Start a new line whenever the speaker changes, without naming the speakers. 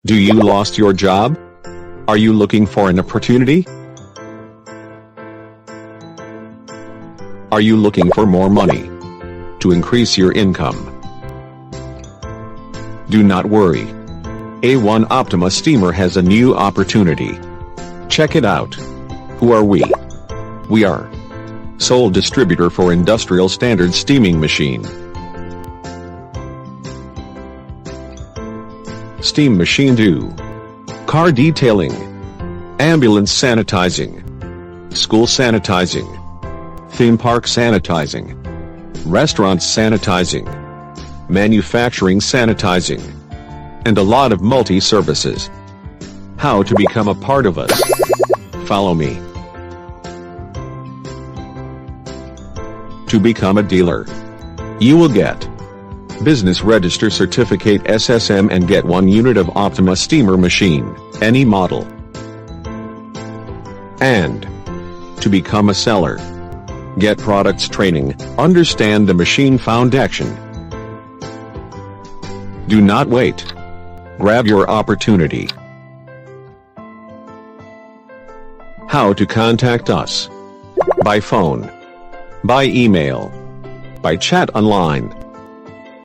Do you lost your job? Are you looking for an opportunity? Are you looking for more money to increase your income? Do not worry. A1 Optima Steamer has a new opportunity. Check it out. Who are we? We are sole distributor for industrial standard steaming machine. Steam machine do car detailing, ambulance sanitizing, school sanitizing, theme park sanitizing, restaurants sanitizing, manufacturing sanitizing, and a lot of multi-services. How to become a part of us? Follow me. To become a dealer, you will get Business Register Certificate SSM and get 1 unit of Optima Steamer machine, any model. And to become a seller, get products training, understand the machine foundation. Do not wait. Grab your opportunity. How to contact us? By phone, by email, by chat online.